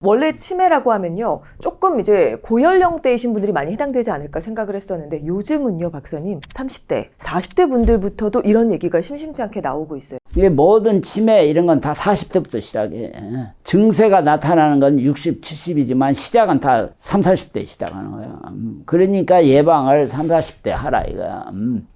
원래 치매라고 하면요, 조금 이제 고연령대이신 분들이 많이 해당되지 않을까 생각을 했었는데 요즘은요, 박사님, 30대, 40대 분들부터도 이런 얘기가 심심치 않게 나오고 있어요. 이게 모든 치매 이런 건 다 40대부터 시작해. 증세가 나타나는 건 60, 70이지만 시작은 다 30, 40대 시작하는 거야. 그러니까 예방을 30, 40대 하라 이거야.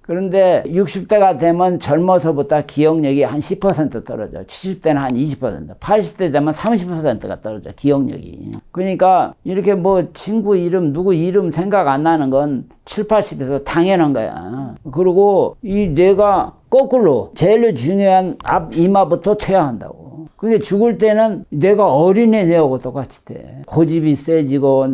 그런데 60대가 되면 젊어서부터 기억력이 한 10% 떨어져. 70대는 한 20%, 80대 되면 30%가 떨어져, 기억력이. 그러니까 이렇게 뭐 친구 이름, 누구 이름 생각 안 나는 건 7, 80에서 당연한 거야. 그리고 이 뇌가 거꾸로 제일 중요한 앞 이마부터 퇴화한다고. 그게 죽을 때는 뇌가 어린애 뇌하고 똑같이 돼. 고집이 세지고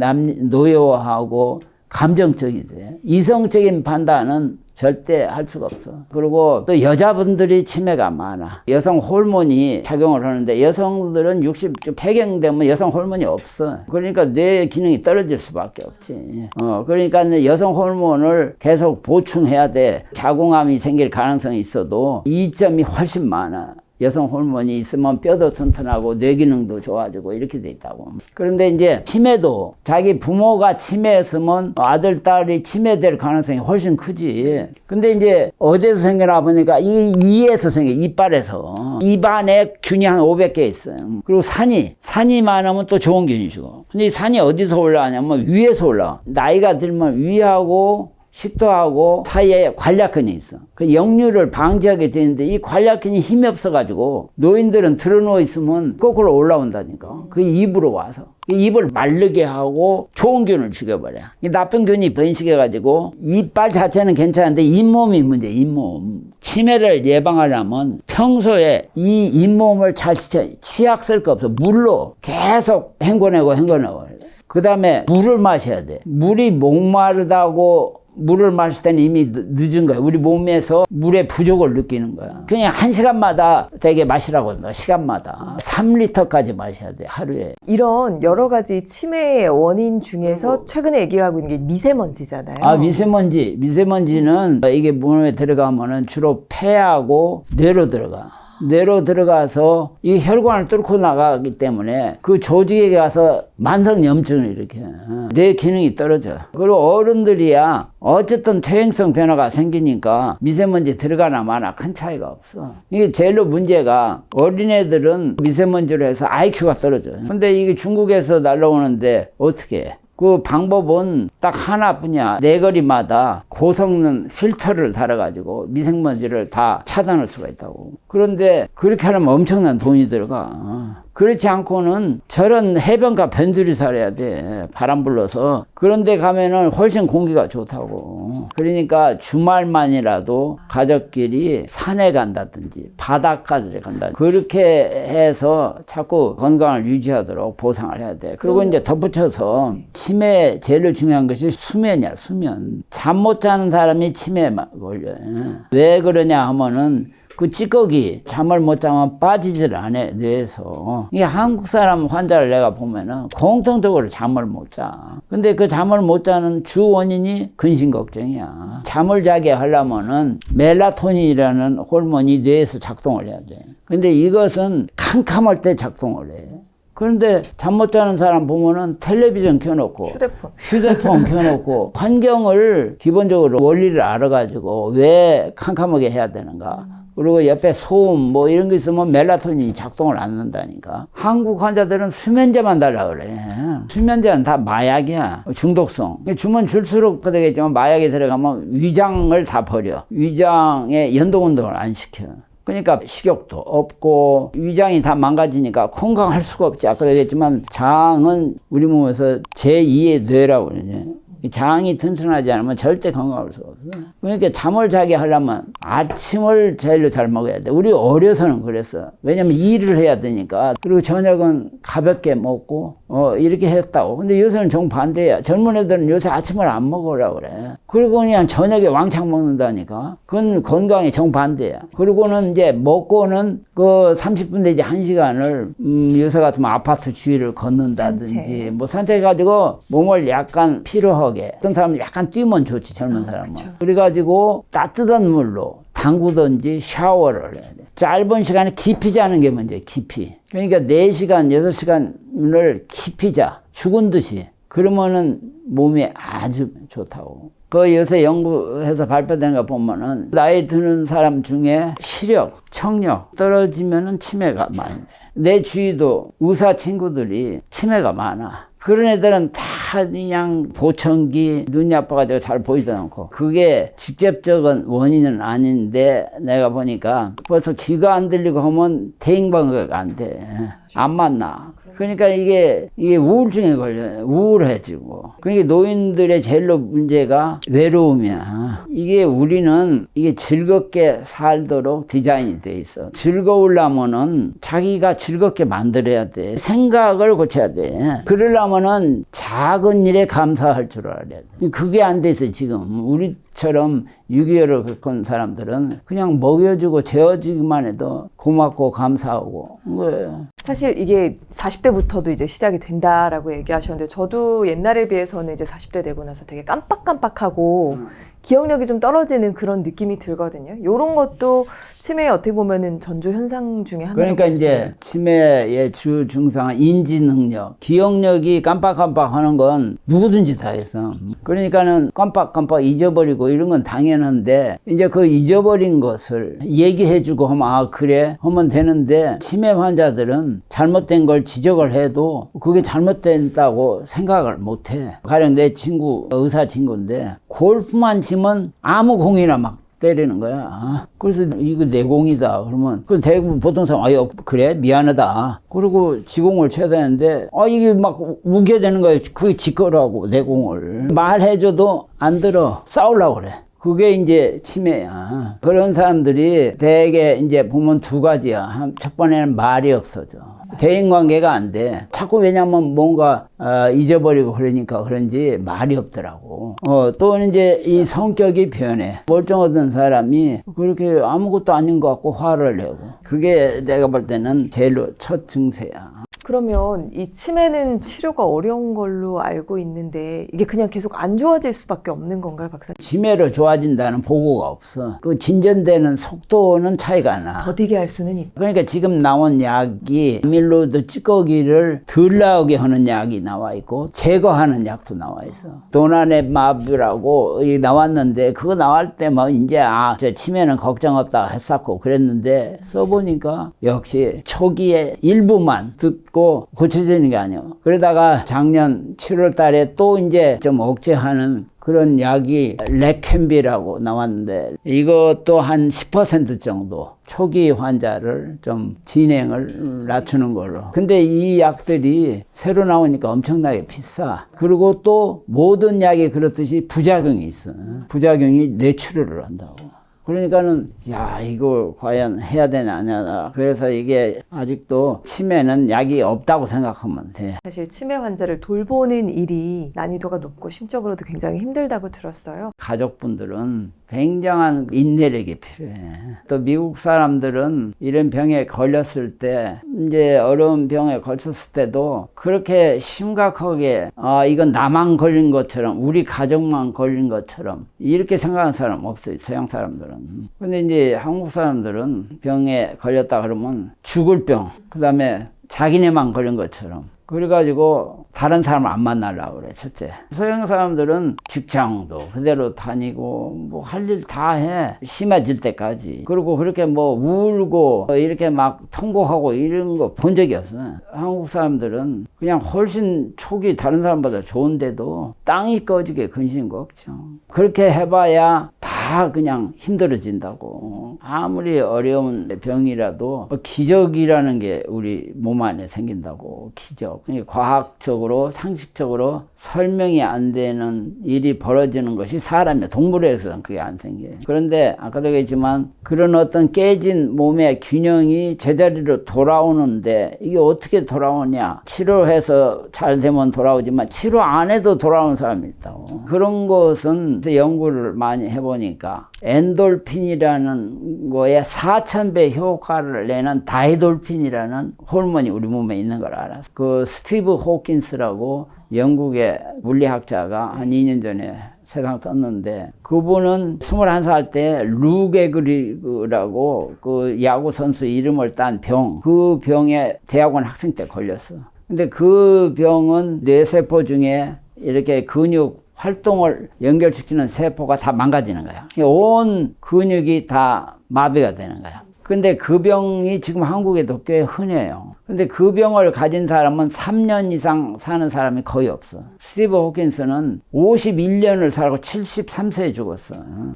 노여워하고 감정적이 돼. 이성적인 판단은 절대 할 수가 없어. 그리고 또 여자분들이 치매가 많아. 여성 호르몬이 작용을 하는데 여성들은 60 폐경되면 여성 호르몬이 없어. 그러니까 뇌 기능이 떨어질 수밖에 없지. 그러니까 여성 호르몬을 계속 보충해야 돼. 자궁암이 생길 가능성이 있어도 이점이 훨씬 많아. 여성 호르몬이 있으면 뼈도 튼튼하고 뇌 기능도 좋아지고 이렇게 돼 있다고. 그런데 이제 치매도 자기 부모가 치매했으면 아들, 딸이 치매될 가능성이 훨씬 크지. 근데 이제 어디서 생겨나 보니까 이에서 생겨, 이빨에서. 입안에 균이 한 500개 있어요. 그리고 산이 많으면 또 좋은 균이시고. 근데 이 산이 어디서 올라가냐면 위에서 올라와. 나이가 들면 위하고 식도하고 사이에 관략근이 있어. 그 역류를 방지하게 되는데 이 관략근이 힘이 없어가지고 노인들은 들어누워 있으면 거꾸로 올라온다니까. 그 입으로 와서. 그 입을 마르게 하고 좋은 균을 죽여버려. 이 나쁜 균이 번식해가지고 이빨 자체는 괜찮은데 잇몸이 문제, 잇몸. 치매를 예방하려면 평소에 이 잇몸을 잘 치약 쓸 거 없어. 물로 계속 헹궈내고. 그 다음에 물을 마셔야 돼. 물이 목마르다고 물을 마실 때는 이미 늦은 거야. 우리 몸에서 물의 부족을 느끼는 거야. 그냥 1시간마다 되게 마시라고 한다. 시간마다 3리터까지 마셔야 돼, 하루에. 이런 여러 가지 치매의 원인 중에서 최근에 얘기하고 있는 게 미세먼지잖아요. 미세먼지는 이게 몸에 들어가면은 주로 폐하고 뇌로 들어가서 이 혈관을 뚫고 나가기 때문에 그 조직에 가서 만성염증을 일으켜. 뇌 기능이 떨어져. 그리고 어른들이야 어쨌든 퇴행성 변화가 생기니까 미세먼지 들어가나 마나 큰 차이가 없어. 이게 제일로 문제가 어린애들은 미세먼지로 해서 IQ가 떨어져. 근데 이게 중국에서 날라오는데 어떻게 해? 그 방법은 딱 하나뿐이야. 네 거리마다 고성능 필터를 달아가지고 미세먼지를 다 차단할 수가 있다고. 그런데 그렇게 하려면 엄청난 돈이 들어가. 그렇지 않고는 저런 해변가 변두리 살아야 돼. 바람 불러서. 그런데 가면은 훨씬 공기가 좋다고. 그러니까 주말만이라도 가족끼리 산에 간다든지 바닷가에 간다든지 그렇게 해서 자꾸 건강을 유지하도록 보상을 해야 돼. 그리고 이제 덧붙여서 치매 제일 중요한 것이 수면이야, 수면. 잠 못 자는 사람이 치매에 걸려요. 왜 그러냐 하면은 그 찌꺼기 잠을 못 자면 빠지질 않아, 뇌에서. 이게 한국 사람 환자를 내가 보면은 공통적으로 잠을 못 자. 근데 그 잠을 못 자는 주 원인이 근심 걱정이야. 잠을 자게 하려면은 멜라토닌이라는 호르몬이 뇌에서 작동을 해야 돼. 근데 이것은 캄캄할 때 작동을 해. 그런데 잠 못 자는 사람 보면은 텔레비전 켜놓고 휴대폰 켜놓고 환경을 기본적으로 원리를 알아가지고 왜 캄캄하게 해야 되는가. 그리고 옆에 소음 뭐 이런 거 있으면 멜라토닌이 작동을 안 한다니까. 한국 환자들은 수면제만 달라 그래. 수면제는 다 마약이야. 중독성. 주면 줄수록 그러겠지만 마약이 들어가면 위장을 다 버려. 위장에 연동운동을 안 시켜. 그러니까 식욕도 없고 위장이 다 망가지니까 건강할 수가 없지. 아까 얘기했지만 장은 우리 몸에서 제2의 뇌라고 그러지. 장이 튼튼하지 않으면 절대 건강할 수가 없어. 그러니까 잠을 자게 하려면 아침을 제일로 잘 먹어야 돼. 우리 어려서는 그랬어. 왜냐면 일을 해야 되니까. 그리고 저녁은 가볍게 먹고 이렇게 했다고. 근데 요새는 정반대야. 젊은 애들은 요새 아침을 안 먹으라고 그래. 그리고 그냥 저녁에 왕창 먹는다니까. 그건 건강에 정반대야. 그리고는 이제 먹고는 그 30분 내지 1시간을 요새 같으면 아파트 주위를 걷는다든지 뭐 산책해가지고 몸을 약간 피로하게. 어떤 사람은 약간 뛰면 좋지, 젊은 사람은. 그쵸. 그래가지고 따뜻한 물로 담그든지 샤워를 해야 돼. 짧은 시간에 깊이 자는 게 문제야, 깊이. 그러니까 4시간, 6시간을 깊이 자. 죽은 듯이. 그러면은 몸이 아주 좋다고. 그 요새 연구해서 발표되는 거 보면은 나이 드는 사람 중에 시력, 청력 떨어지면은 치매가 많이 돼. 내 주위도 의사 친구들이 치매가 많아. 그런 애들은 다 그냥 보청기, 눈이 아파가지고 잘 보이지도 않고. 그게 직접적인 원인은 아닌데 내가 보니까 벌써 귀가 안 들리고 하면 대인관계가 안 돼. 안 만나. 그러니까 이게 우울증에 걸려요. 우울해지고. 그러니까 노인들의 제일로 문제가 외로움이야. 이게 우리는 이게 즐겁게 살도록 디자인이 돼 있어. 즐거우려면은 자기가 즐겁게 만들어야 돼. 생각을 고쳐야 돼. 그러려면은 작은 일에 감사할 줄 알아야 돼. 그게 안 돼 있어, 지금. 우리처럼 6.25를 겪은 사람들은 그냥 먹여주고 재워주기만 해도 고맙고 감사하고 거예요. 사실 이게 40대부터도 이제 시작이 된다라고 얘기하셨는데 저도 옛날에 비해서는 이제 40대 되고 나서 되게 깜빡깜빡하고 기억력이 좀 떨어지는 그런 느낌이 들거든요. 이런 것도 치매의 어떻게 보면은 전조 현상 중에 하나라고 그러니까 볼 수 있어요. 이제 치매의 주 증상은 인지 능력, 기억력이 깜빡깜빡하는 건 누구든지 다 있어. 그러니까는 깜빡깜빡 잊어버리고 이런 건 당연한데 이제 그 잊어버린 것을 얘기해주고 하면 아 그래 하면 되는데 치매 환자들은 잘못된 걸 지적을 해도 그게 잘못됐다고 생각을 못해. 가령 내 친구 의사 친구인데 골프만 치면 아무 공이나 막 때리는 거야. 그래서 이거 내 공이다. 그러면 그 대부분 보통 사람 아유 그래 미안하다. 그리고 지공을 쳐야 되는데 이게 막 우게 되는 거야. 그게 지 거라고 내 공을 말해줘도 안 들어. 싸우려고 그래. 그게 이제 치매야. 그런 사람들이 대개 이제 보면 두 가지야. 첫 번에는 말이 없어져. 대인관계가 안 돼. 자꾸 왜냐면 뭔가 잊어버리고 그러니까 그런지 말이 없더라고. 또 이제 이 성격이 변해. 멀쩡하던 사람이 그렇게 아무것도 아닌 것 같고 화를 내고. 그게 내가 볼 때는 제일로 첫 증세야. 그러면 이 치매는 치료가 어려운 걸로 알고 있는데 이게 그냥 계속 안 좋아질 수밖에 없는 건가요, 박사님? 치매로 좋아진다는 보고가 없어. 그 진전되는 속도는 차이가 나. 더디게 할 수는 있다. 그러니까 지금 나온 약이 아밀로이드 찌꺼기를 덜 나오게 하는 약이 나와 있고 제거하는 약도 나와 있어. 도나네마브라고 나왔는데 그거 나올 때 뭐 이제 저 치매는 걱정 없다 했었고 그랬는데 써보니까 역시 초기에 일부만 듣고 고쳐지는 게 아니에요. 그러다가 작년 7월 달에 또 이제 좀 억제하는 그런 약이 레캠비라고 나왔는데 이것도 한 10% 정도 초기 환자를 좀 진행을 낮추는 걸로. 근데 이 약들이 새로 나오니까 엄청나게 비싸. 그리고 또 모든 약이 그렇듯이 부작용이 있어. 부작용이 뇌출혈을 한다고. 그러니까는 이거 과연 해야 되냐 안 하냐. 그래서 이게 아직도 치매는 약이 없다고 생각하면 돼. 사실 치매 환자를 돌보는 일이 난이도가 높고 심적으로도 굉장히 힘들다고 들었어요. 가족분들은 굉장한 인내력이 필요해. 또 미국 사람들은 이런 병에 걸렸을 때 이제 어려운 병에 걸쳤을 때도 그렇게 심각하게 이건 나만 걸린 것처럼 우리 가족만 걸린 것처럼 이렇게 생각하는 사람 없어요. 서양 사람들은. 근데 이제 한국 사람들은 병에 걸렸다 그러면 죽을 병, 그 다음에 자기네만 걸린 것처럼 그래가지고 다른 사람을 안 만나려고 그래. 첫째, 서양 사람들은 직장도 그대로 다니고 뭐 할 일 다 해. 심해질 때까지. 그리고 그렇게 뭐 울고 이렇게 막 통곡하고 이런 거 본 적이 없어. 한국 사람들은 그냥 훨씬 촉이 다른 사람보다 좋은데도 땅이 꺼지게 근심 걱정. 그렇게 해봐야 다 그냥 힘들어진다고. 아무리 어려운 병이라도 기적이라는 게 우리 몸 안에 생긴다고. 기적. 그러니까 과학적으로 상식적으로 설명이 안 되는 일이 벌어지는 것이 사람이야. 동물에서는 그게 안 생겨요. 그런데 아까도 얘기했지만 그런 어떤 깨진 몸의 균형이 제자리로 돌아오는데 이게 어떻게 돌아오냐. 치료해서 잘 되면 돌아오지만 치료 안 해도 돌아오는 사람이 있다고. 그런 것은 연구를 많이 해보니까 엔돌핀이라는 거에 4000배 효과를 내는 다이돌핀이라는 호르몬이 우리 몸에 있는 걸 알았어. 그 스티브 호킨스라고 영국의 물리학자가 한 2년 전에 세상 떴는데 그분은 21살 때 루게그리그라고 그 야구 선수 이름을 딴 병, 그 병에 대학원 학생 때 걸렸어. 근데 그 병은 뇌세포 중에 이렇게 근육 활동을 연결시키는 세포가 다 망가지는 거야. 온 근육이 다 마비가 되는 거야. 근데 그 병이 지금 한국에도 꽤 흔해요. 근데 그 병을 가진 사람은 3년 이상 사는 사람이 거의 없어. 스티브 호킨스는 51년을 살고 73세에 죽었어.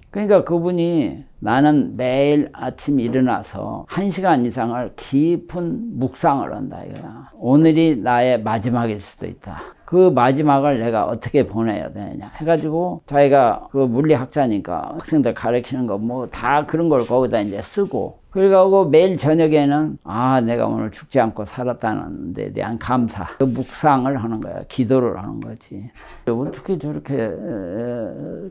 그러니까 그분이 나는 매일 아침 일어나서 1시간 이상을 깊은 묵상을 한다 이거야. 오늘이 나의 마지막일 수도 있다. 그 마지막을 내가 어떻게 보내야 되느냐 해가지고 자기가 그 물리학자니까 학생들 가르치는 거 뭐 다 그런 걸 거기다 이제 쓰고 그래가지고 매일 저녁에는 내가 오늘 죽지 않고 살았다는 데 대한 감사 그 묵상을 하는 거야. 기도를 하는 거지. 어떻게 저렇게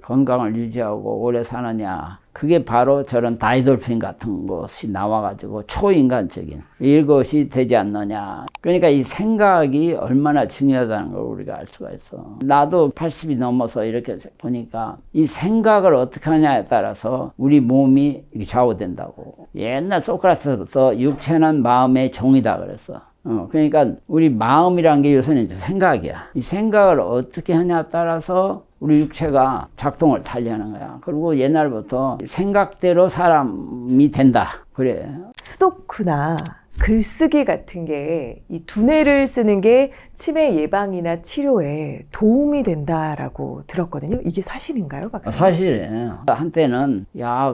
건강을 유지하고 오래 사느냐. 그게 바로 저런 다이돌핀 같은 것이 나와가지고 초인간적인 이것이 되지 않느냐. 그러니까 이 생각이 얼마나 중요하다는 걸 우리가 알 수가 있어. 나도 80이 넘어서 이렇게 보니까 이 생각을 어떻게 하냐에 따라서 우리 몸이 좌우된다고. 옛날 소크라테스부터 육체는 마음의 종이다 그랬어. 그러니까 우리 마음이란 게 요새는 이제 생각이야. 이 생각을 어떻게 하냐에 따라서 우리 육체가 작동을 달리하는 거야. 그리고 옛날부터 생각대로 사람이 된다. 그래. 수도쿠나 글쓰기 같은 게 이 두뇌를 쓰는 게 치매 예방이나 치료에 도움이 된다라고 들었거든요. 이게 사실인가요, 박사님? 사실이에요. 한때는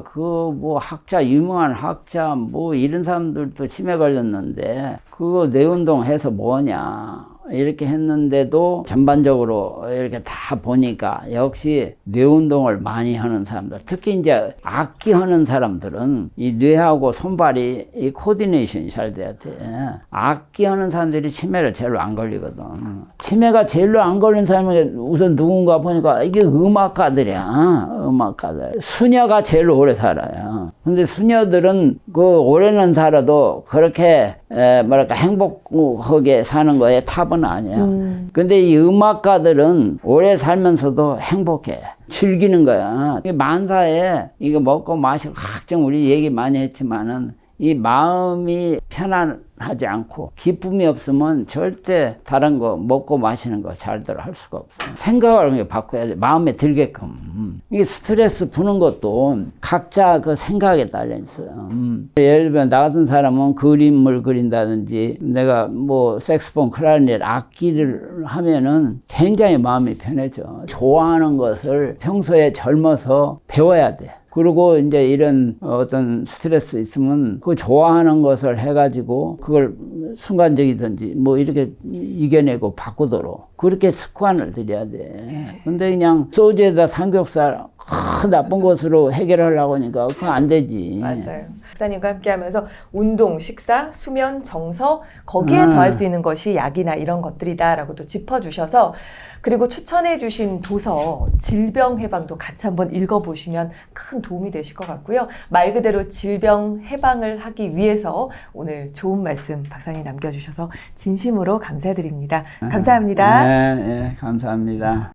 그 뭐 학자 유명한 학자 뭐 이런 사람들도 치매 걸렸는데 그거 뇌운동 해서 뭐냐 이렇게 했는데도 전반적으로 이렇게 다 보니까 역시 뇌운동을 많이 하는 사람들, 특히 이제 악기 하는 사람들은 이 뇌하고 손발이 이 코디네이션이 잘 돼야 돼. 악기 하는 사람들이 치매를 제일 안 걸리거든. 치매가 제일로 안 걸린 사람이 우선 누군가 보니까 이게 음악가들이야. 음악가들. 수녀가 제일 오래 살아요. 근데 수녀들은 그 오래는 살아도 그렇게 뭐랄까 행복하게 사는 거에 탑은 아니야. 근데 이 음악가들은 오래 살면서도 행복해. 즐기는 거야. 만사에 이거 먹고 마시고 각종 우리 얘기 많이 했지만은 이 마음이 편안하지 않고 기쁨이 없으면 절대 다른 거 먹고 마시는 거 잘대로 할 수가 없어. 생각을 바꿔야 돼. 마음에 들게끔. 이게 스트레스 푸는 것도 각자 그 생각에 달려 있어요. 예를 들면 나 같은 사람은 그림을 그린다든지 내가 뭐 색스폰, 클라리넷 악기를 하면은 굉장히 마음이 편해져. 좋아하는 것을 평소에 젊어서 배워야 돼. 그리고 이제 이런 어떤 스트레스 있으면 그 좋아하는 것을 해가지고 그걸 순간적이든지 뭐 이렇게 이겨내고 바꾸도록 그렇게 습관을 들여야 돼. 근데 그냥 소주에다 삼겹살 나쁜 것으로 해결하려고 하니까 그거 안 되지. 맞아요. 박사님과 함께 하면서 운동, 식사, 수면, 정서 거기에 더할 수 있는 것이 약이나 이런 것들이다라고 또 짚어주셔서 그리고 추천해 주신 도서 질병 해방도 같이 한번 읽어보시면 큰 도움이 되실 것 같고요. 말 그대로 질병 해방을 하기 위해서 오늘 좋은 말씀 박사님 남겨주셔서 진심으로 감사드립니다. 감사합니다. 네, 감사합니다.